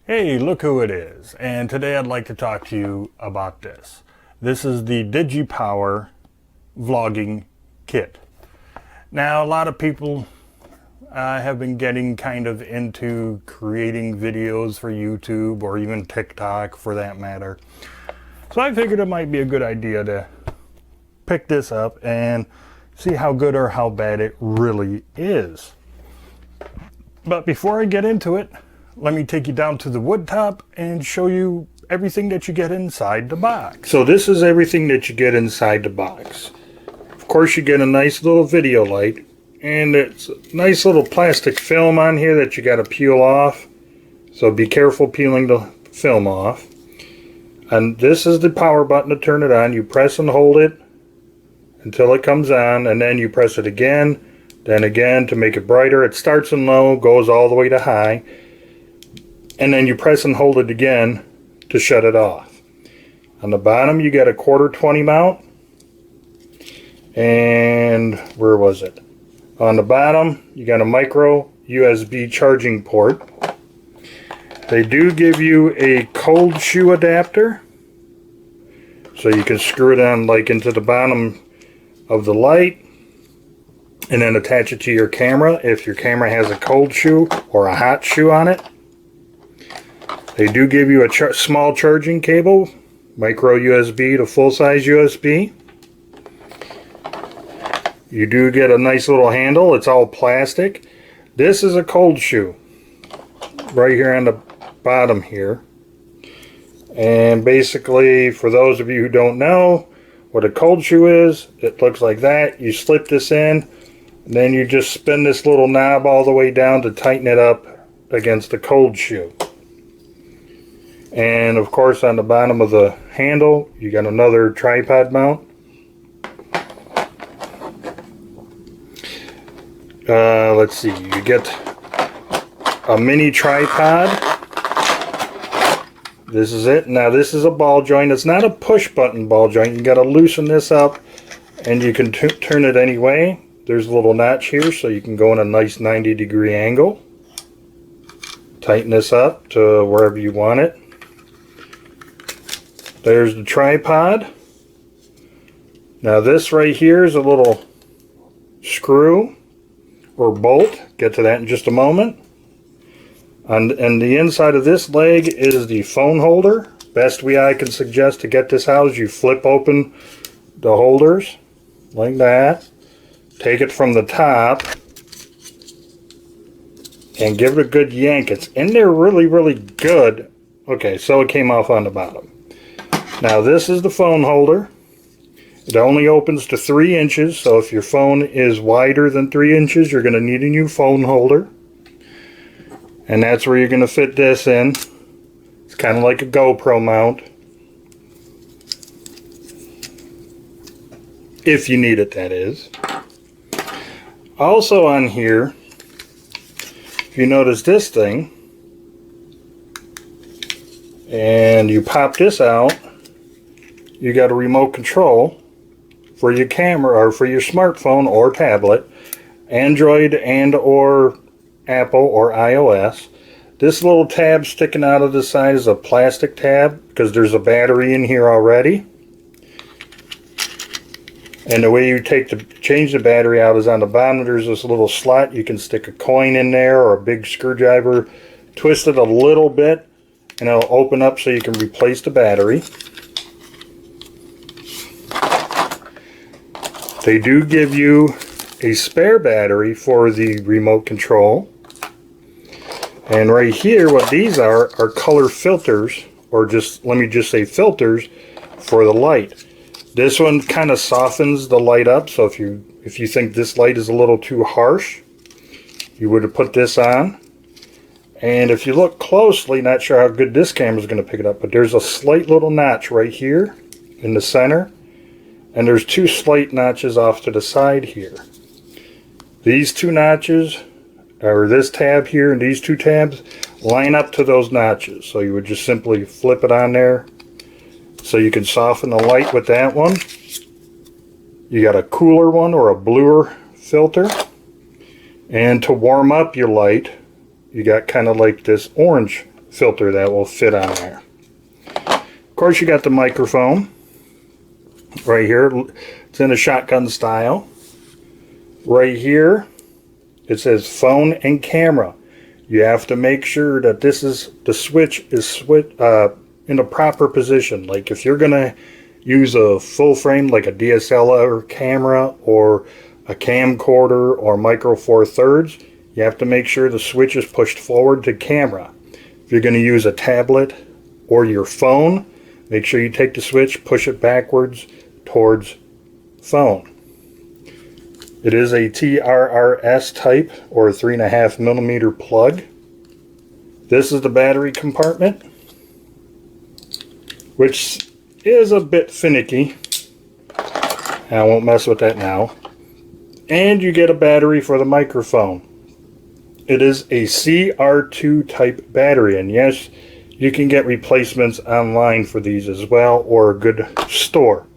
Hey, look who it is. And today I'd like to talk to you about this. This is the DigiPower vlogging kit. Now, a lot of people have been getting kind of into creating videos for YouTube or even TikTok for that matter. So I figured it might be a good idea to pick this up and see how good or how bad it really is. But before I get into it, let me take you down to the wood top and show you everything that you get inside the box. So this is everything that you get inside the box. Of course, you get a nice little video light, and it's a nice little plastic film on here that you got to peel off. So be careful peeling the film off. And this is the power button to turn it on. You press and hold it until it comes on, and then you press it again, then again to make it brighter. It starts in low, goes all the way to high. And then you press and hold it again to shut it off. On the bottom you got a 1/4-20 mount, and where was it? On the bottom you got a micro USB charging port. They do give you a cold shoe adapter, so you can screw it on like into the bottom of the light and then attach it to your camera if your camera has a cold shoe or a hot shoe on it. They do give you a small charging cable, micro USB to full-size USB. You do get a nice little handle. It's all plastic. This is a cold shoe right here on the bottom here. And basically, for those of you who don't know what a cold shoe is, it looks like that. You slip this in, and then you just spin this little knob all the way down to tighten it up against the cold shoe. And of course, on the bottom of the handle you got another tripod mount. Let's see, you get a mini tripod. This is it. Now this is a ball joint. It's not a push button ball joint. You got to loosen this up and you can turn it any way. There's a little notch here so you can go in a nice 90-degree angle. Tighten this up to wherever you want it. There's the tripod. Now this right here is a little screw or bolt. Get to that in just a moment. And the inside of this leg is the phone holder. Best way I can suggest to get this housed, you flip open the holders like that. Take it from the top and give it a good yank. It's in there really good. Okay, so it came off on the bottom. Now this is the phone holder. It only opens to 3 inches, so if your phone is wider than 3 inches, you're going to need a new phone holder. And that's where you're going to fit this in. It's kind of like a GoPro mount, if you need it, that is. Also on here, if you notice this thing, and you pop this out, you got a remote control for your camera or for your smartphone or tablet, Android and or Apple or iOS. This little tab sticking out of the side is a plastic tab because there's a battery in here already. And the way you change the battery out is on the bottom. There's this little slot. You can stick a coin in there or a big screwdriver. Twist it a little bit and it'll open up so you can replace the battery. They do give you a spare battery for the remote control. And right here, what these are color filters, or let me just say filters for the light. This one kind of softens the light up, so if you think this light is a little too harsh, you would have put this on. And if you look closely, not sure how good this camera is going to pick it up, but there's a slight little notch right here in the center. And there's 2 slight notches off to the side here. These 2 notches, or this tab here and these 2 tabs, line up to those notches. So you would just simply flip it on there. So you can soften the light with that one. You got a cooler one or a bluer filter. And to warm up your light, you got kind of like this orange filter that will fit on there. Of course, you got the microphone right here. It's in a shotgun style. Right here, it says phone and camera. You have to make sure that the switch is in the proper position. Like if you're gonna use a full frame like a DSLR camera or a camcorder or micro four thirds, you have to make sure the switch is pushed forward to camera. If you're gonna use a tablet or your phone, make sure you take the switch, push it backwards towards phone. It is a TRRS type or 3.5 millimeter plug. This is the battery compartment, which is a bit finicky. I won't mess with that now. And you get a battery for the microphone. It is a CR2 type battery, and yes, you can get replacements online for these as well, or a good store.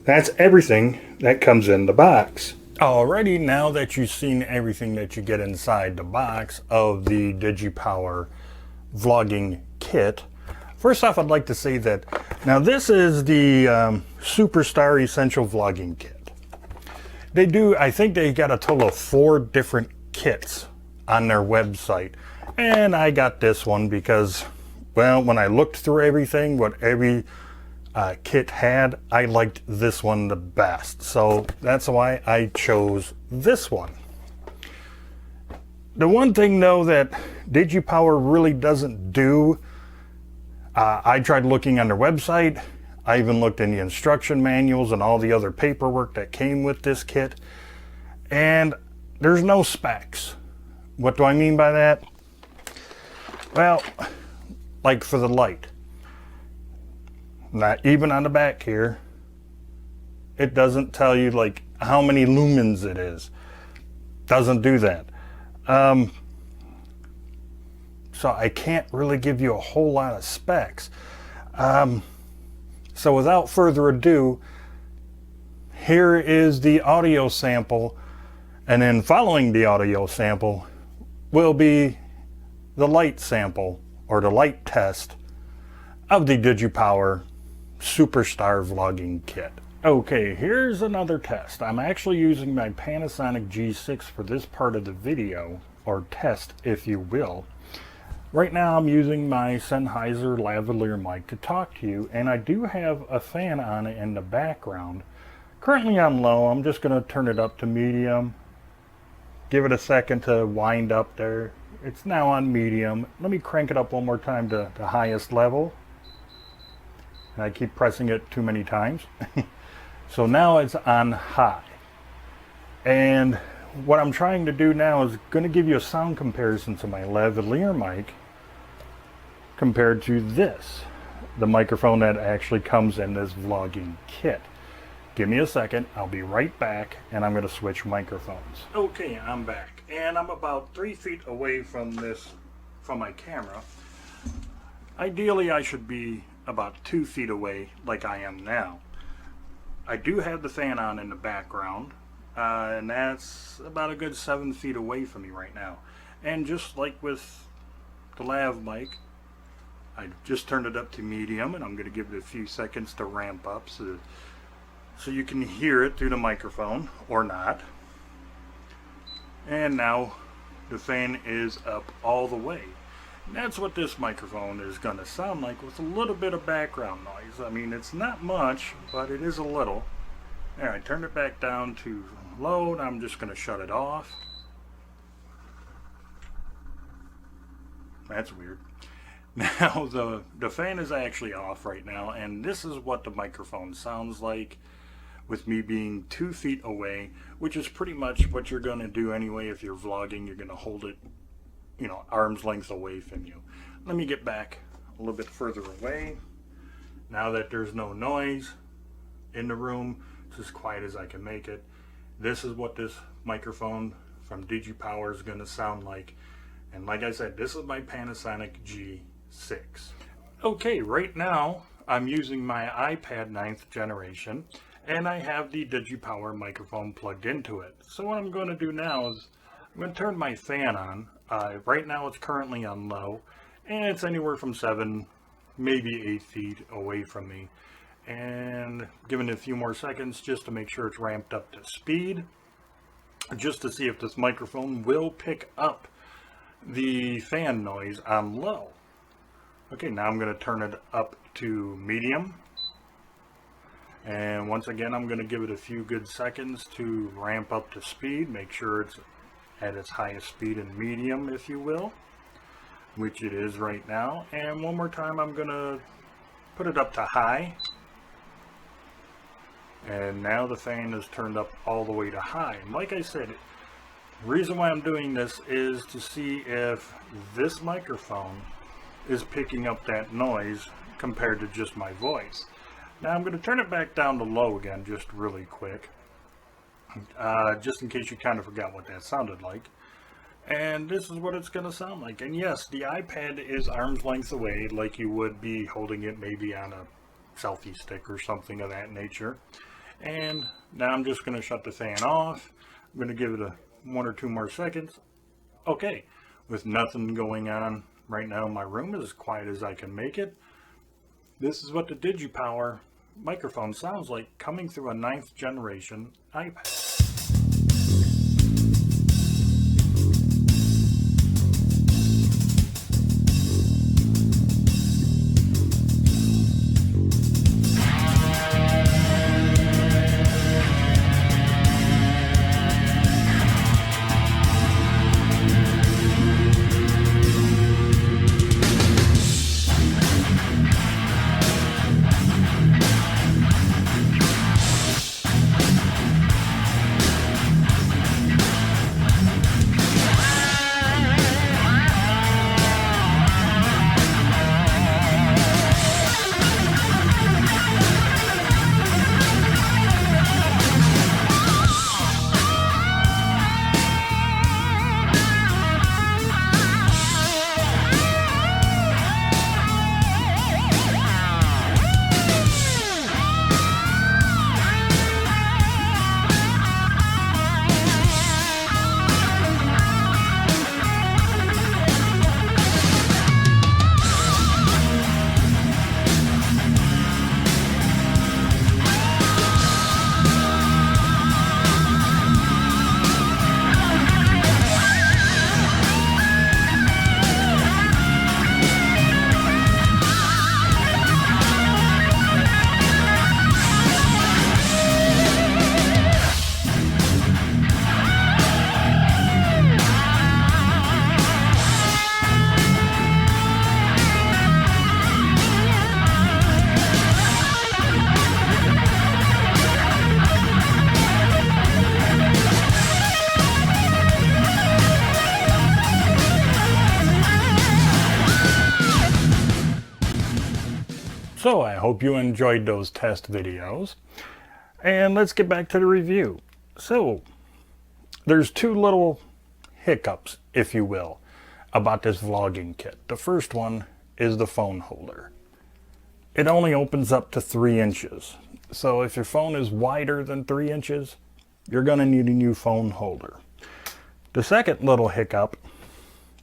That's everything that comes in the box. Alrighty, now that you've seen everything that you get inside the box of the DigiPower vlogging kit, first off, I'd like to say that now this is the Superstar Essential Vlogging Kit. I think they got a total of 4 different kits on their website, and I got this one because, well, when I looked through everything, what every kit had, I liked this one the best, so that's why I chose this one. The one thing though that DigiPower really doesn't do, I tried looking on their website, I even looked in the instruction manuals and all the other paperwork that came with this kit, and there's no specs. What do I mean by that? Well, like for the light, not even on the back here, it doesn't tell you like how many lumens it is. Doesn't do that. So I can't really give you a whole lot of specs. So without further ado, here is the audio sample, and then following the audio sample will be the light sample or the light test of the DigiPower Superstar Vlogging Kit. Okay, here's another test. I'm actually using my Panasonic G6 for this part of the video, or test if you will. Right now I'm using my Sennheiser lavalier mic to talk to you, and I do have a fan on it in the background. Currently on low. I'm just going to turn it up to medium. Give it a second to wind up there. It's now on medium. Let me crank it up one more time to the highest level. And I keep pressing it too many times. So now it's on high. And what I'm trying to do now is going to give you a sound comparison to my lavalier mic compared to this, the microphone that actually comes in this vlogging kit. Give me a second, I'll be right back, and I'm going to switch microphones. Okay, I'm back, and I'm about 3 feet away from my camera. Ideally, I should be about 2 feet away like I am now. I do have the fan on in the background, and that's about a good 7 feet away from me right now. And just like with the lav mic, I just turned it up to medium, and I'm going to give it a few seconds to ramp up so you can hear it through the microphone or not. And now the fan is up all the way. And that's what this microphone is going to sound like with a little bit of background noise. I mean, it's not much, but it is a little. There, I turned it back down to low, and I'm just going to shut it off. That's weird. Now the fan is actually off right now, and this is what the microphone sounds like with me being 2 feet away, which is pretty much what you're going to do anyway. If you're vlogging, you're going to hold it, you know, arm's length away from you. Let me get back a little bit further away. Now that there's no noise in the room, it's as quiet as I can make it. This is what this microphone from DigiPower is going to sound like. And like I said, this is my Panasonic G6. Okay, right now I'm using my iPad 9th generation, and I have the DigiPower microphone plugged into it. So what I'm going to do now is I'm going to turn my fan on. Right now it's currently on low, and it's anywhere from 7, maybe 8 feet away from me. And giving it a few more seconds just to make sure it's ramped up to speed, just to see if this microphone will pick up the fan noise on low. Okay, now I'm going to turn it up to medium. And once again, I'm going to give it a few good seconds to ramp up to speed. Make sure it's at its highest speed in medium, if you will, which it is right now. And one more time, I'm going to put it up to high. And now the fan is turned up all the way to high. And like I said, the reason why I'm doing this is to see if this microphone is picking up that noise compared to just my voice. Now I'm going to turn it back down to low again, just really quick, just in case you kind of forgot what that sounded like. And this is what it's going to sound like. And yes, the iPad is arm's length away, like you would be holding it maybe on a selfie stick or something of that nature. And now I'm just going to shut the fan off. I'm going to give it 1 or 2 more seconds. Okay, with nothing going on right now in my room, as quiet as I can make it, this is what the DigiPower microphone sounds like coming through a 9th generation iPad. So I hope you enjoyed those test videos, and let's get back to the review. So there's 2 little hiccups, if you will, about this vlogging kit. The first one is the phone holder. It only opens up to 3 inches. So if your phone is wider than 3 inches, you're going to need a new phone holder. The second little hiccup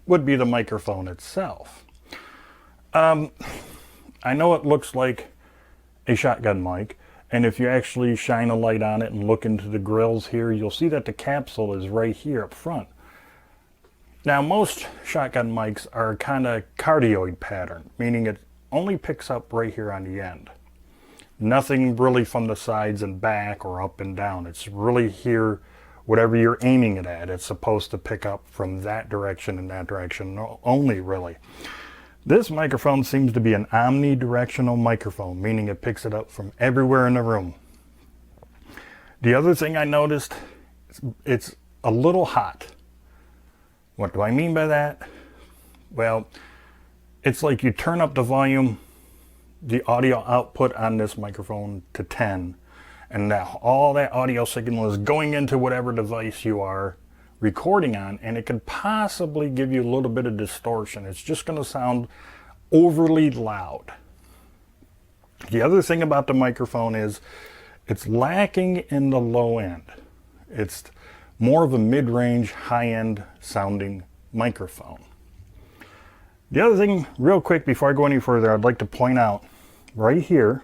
would be the microphone itself. I know it looks like a shotgun mic, and if you actually shine a light on it and look into the grills here, you'll see that the capsule is right here up front. Now, most shotgun mics are kind of cardioid pattern, meaning it only picks up right here on the end. Nothing really from the sides and back or up and down. It's really here, whatever you're aiming it at, it's supposed to pick up from that direction and that direction only, really. This microphone seems to be an omnidirectional microphone, meaning it picks it up from everywhere in the room. The other thing I noticed, it's a little hot. What do I mean by that? Well, it's like you turn up the volume, the audio output on this microphone to 10, and all that audio signal is going into whatever device you are recording on, and it could possibly give you a little bit of distortion. It's just going to sound overly loud. The other thing about the microphone is it's lacking in the low end. It's more of a mid-range, high-end sounding microphone. The other thing, real quick, before I go any further, I'd like to point out right here,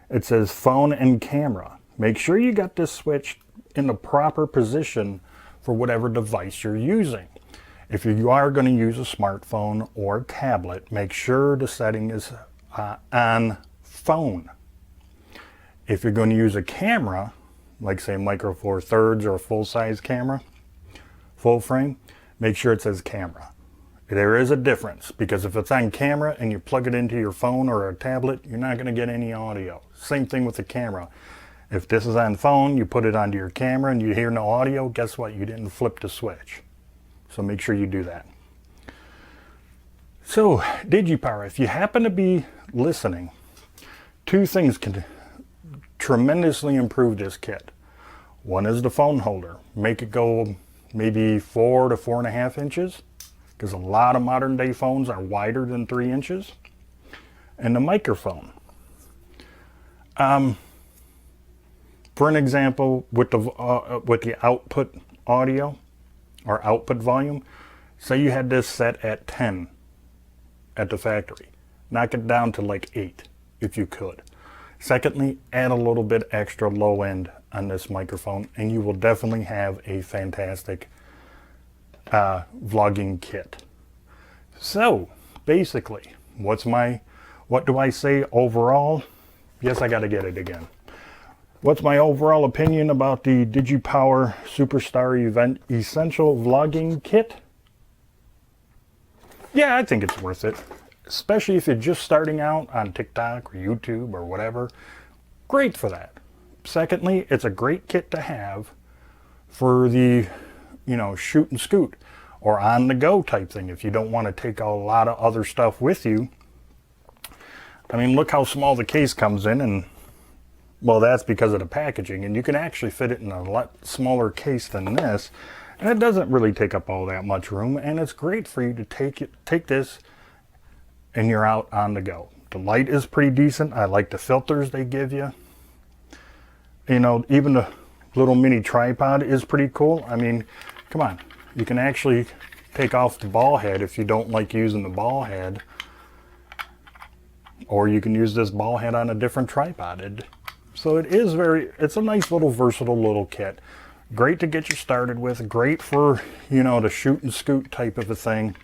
it says phone and camera. Make sure you got this switch in the proper position for whatever device you're using. If you are going to use a smartphone or tablet, make sure the setting is on phone. If you're going to use a camera, like say Micro Four Thirds or a full-size camera, full frame, make sure it says camera. There is a difference, because if it's on camera and you plug it into your phone or a tablet, you're not going to get any audio. Same thing with the camera. If this is on phone, you put it onto your camera and you hear no audio, guess what? You didn't flip the switch. So make sure you do that. So, DigiPower, if you happen to be listening, two things can tremendously improve this kit. One is the phone holder. Make it go maybe 4 to 4.5 inches, because a lot of modern day phones are wider than 3 inches. And the microphone. For an example, with the output audio or output volume, say you had this set at 10 at the factory. Knock it down to like 8 if you could. Secondly, add a little bit extra low end on this microphone and you will definitely have a fantastic vlogging kit. So basically, what do I say overall? Yes, I got to get it again. What's my overall opinion about the DigiPower Superstar Event Essential Vlogging Kit? Yeah, I think it's worth it. Especially if you're just starting out on TikTok or YouTube or whatever. Great for that. Secondly, it's a great kit to have for the, shoot and scoot or on the go type thing if you don't want to take a lot of other stuff with you. I mean, look how small the case comes in, and well, that's because of the packaging, and you can actually fit it in a lot smaller case than this, and it doesn't really take up all that much room, and it's great for you to take this and you're out on the go. The light is pretty decent. I like the filters they give you. Even the little mini tripod is pretty cool. I mean, come on, you can actually take off the ball head if you don't like using the ball head, or you can use this ball head on a different tripod. So it's a nice little versatile little kit. Great to get you started with. Great for, the shoot and scoot type of a thing.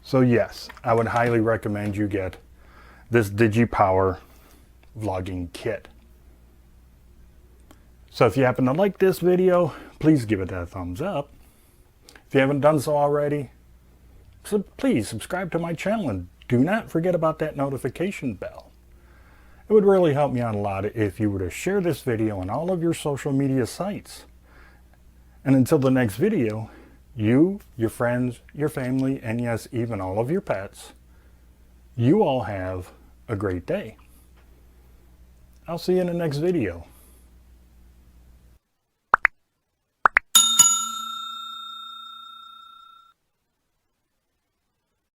So yes, I would highly recommend you get this DigiPower vlogging kit. So if you happen to like this video, please give it that thumbs up. If you haven't done so already, please subscribe to my channel and do not forget about that notification bell. It would really help me out a lot if you were to share this video on all of your social media sites. And until the next video, you, your friends, your family, and yes, even all of your pets, you all have a great day. I'll see you in the next video.